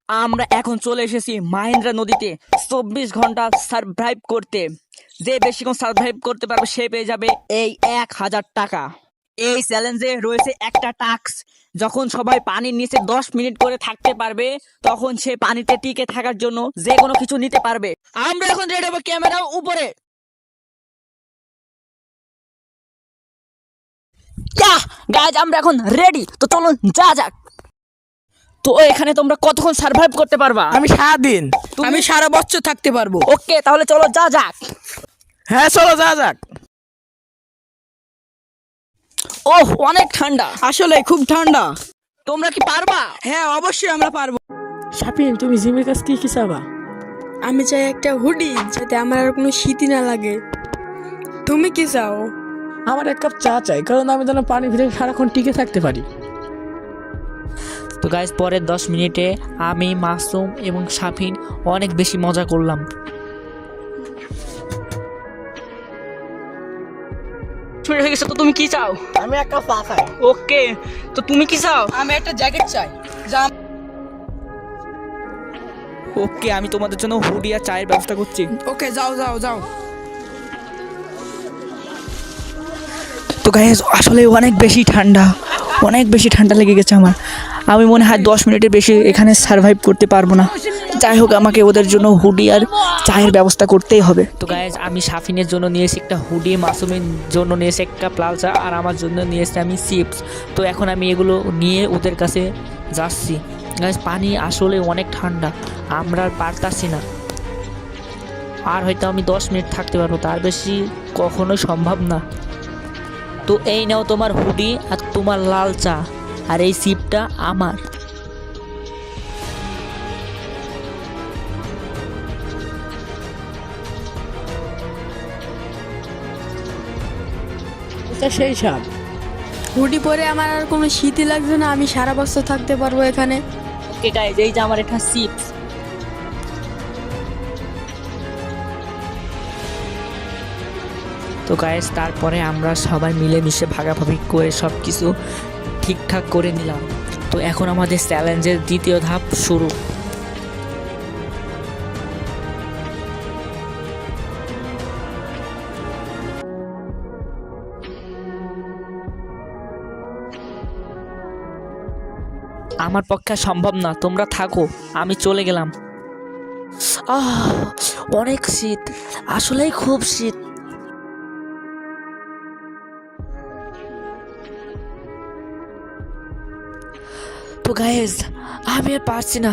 আমরা এখন চলে এসেছি মাহেন্দ্রা নদীতে 24 ঘন্টা সার্ভাইভ করতে। যে বেশিক্ষণ সার্ভাইভ করতে পারবে সে পেয়ে যাবে এই 1000 টাকা। এই চ্যালেঞ্জে রয়েছে একটা টাস্ক, যখন সবাই পানির নিচে 10 মিনিট করে থাকতে পারবে তখন সে পানিতে টিকে থাকার জন্য যে কোনো কিছু নিতে পারবে। আমরা এখন রেডি হবো, ক্যামেরা উপরে। গাইজ আমরা এখন রেডি, তো চলুন যা যাক। তো এখানে তোমরা কতক্ষণ সার্ভাইভ করতে পারবা? আমি সারাদিন, আমি সারা বছর থাকতে পারবো। ওকে, তাহলে চলো যা যাক। হ্যাঁ চলো যা যাক। ওহ, অনেক ঠান্ডা। আসলে খুব ঠান্ডা। তোমরা কি পারবা? হ্যাঁ অবশ্যই আমরা পারবো। শাপিন, তুমি জিমের কাছে কি কি চাবা? আমি চাই একটা হুডি যাতে আমার আর কোনো শীতই না লাগে। তুমি কি চাও? আমার এক কাপ চা চাই, কারণ আমি যেন পানির ভিতরে সারাক্ষণ টিকে থাকতে পারি। তো গাইজ পরের 10 মিনিটে আমি, মাসুম এবং শাফিন অনেক বেশি মজা করলাম। হয়ে গেছে, তো তুমি কি চাও? আমি এক কাপ চা চাই। ওকে, তো তুমি কি চাও? আমি একটা জ্যাকেট চাই। ওকে, আমি তোমাদের জন্য হুডি আর চায়ের ব্যবস্থা করছি। ওকে যাও যাও যাও। তো গাইজ আসলে অনেক বেশি ঠান্ডা লেগে গেছে আমার। আমি মনে হয় 10 মিনিটের বেশি এখানে সার্ভাইভ করতে পারবো না। যাই হোক, আমাকে ওদের জন্য হুডি আর চায়ের ব্যবস্থা করতেই হবে। তো গাইজ আমি শাফিনের জন্য নিয়েছি একটা হুডি, মাসুমের জন্য নিয়েছি একটা লাল চা, আর আমার জন্য নিয়েছি আমি চিপস। তো এখন আমি এগুলো নিয়ে ওদের কাছে যাচ্ছি। গাইজ পানি আসলে অনেক ঠান্ডা, আমরা আর পারতাছি না। আর হয়তো আমি 10 মিনিট থাকতে পারবো, তার বেশি কখনোই সম্ভব না। তো এই নাও তোমার হুডি আর তোমার লাল চা, আর এই সিপটা আমার। এটা সেই স্বাদ। হুডি পরে আমার আর কোনো শীতই লাগছে না, আমি সারা বছর থাকতে পারবো এখানে। ওকে গাইজ, এই যে আমার এটা চিপস। তো গাইজ তারপরে আমরা সবাই মিলেমিশে ভাগাভাগি করে সব কিছু ঠিকঠাক করে নিলাম। তো এখন আমাদের চ্যালেঞ্জের দ্বিতীয় ধাপ শুরু। আমার পক্ষে সম্ভব না, তোমরা থাকো, আমি চলে গেলাম। অনেক শীত, আসলেই খুব শীত। তো গাইজ আমি আর পারছি না,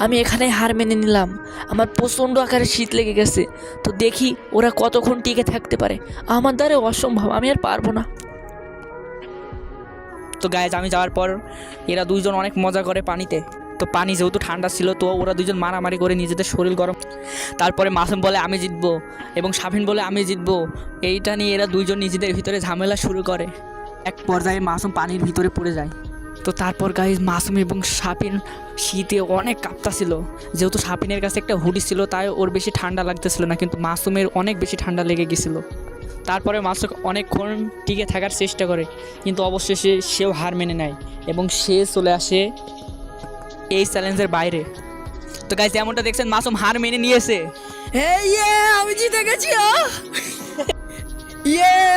আমি এখানে হার মেনে নিলাম। আমার প্রচণ্ড আকারে শীত লেগে গেছে। তো দেখি ওরা কতক্ষণ টিকে থাকতে পারে। আমার দ্বারা অসম্ভব, আমি আর পারবো না। তো গাইজ আমি যাওয়ার পর এরা দুইজন অনেক মজা করে পানিতে। তো পানি যেহেতু ঠান্ডা ছিল, তো ওরা দুইজন মারামারি করে নিজেদের শরীর গরম। তারপরে মাসুম বলে আমি জিতবো এবং শাফিন বলে আমি জিতবো। এইটা নিয়ে এরা দুইজন নিজেদের ভিতরে ঝামেলা শুরু করে। এক পর্যায়ে মাসুম পানির ভিতরে পড়ে যায়। তো তারপর গাইজ মাসুম এবং শাফিন শীতে অনেক কাঁপতাছিল। যেহেতু শাফিনের কাছে একটা হুডি ছিল, তাই ওর বেশি ঠান্ডা লাগতেছিল না, কিন্তু মাসুমের অনেক বেশি ঠান্ডা লেগে গেছিলো। তারপরে মাসুম অনেকক্ষণ টিকে থাকার চেষ্টা করে, কিন্তু অবশেষে সেও হার মেনে নেয় এবং সে চলে আসে এই চ্যালেঞ্জের বাইরে। তো গাইজ এমনটা দেখছেন, মাসুম হার মেনে নিয়েছে। আমি জিতে গেছি।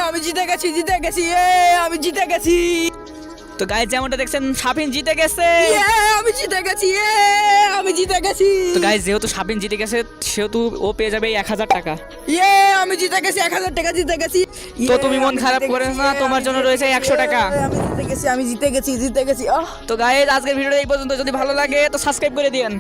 আমি জিতে গেছি। তো গাইজ যেমনটা দেখছেন, শাফিন জিতে গেছে। আমি জিতে গেছি। তো গাইজ যেহেতু শাফিন জিতে গেছে, সেহেতু ও পেয়ে যাবে 1000 টাকা। আমি জিতে গেছি, 1000 টাকা জিতে গেছি। তো তুমি মন খারাপ করে না, তোমার জন্য রয়েছে 100 টাকা। আমি জিতে গেছি। তো গাইজ আজকের ভিডিওটা এই পর্যন্ত। যদি ভালো লাগে তো সাবস্ক্রাইব করে দিয়েন।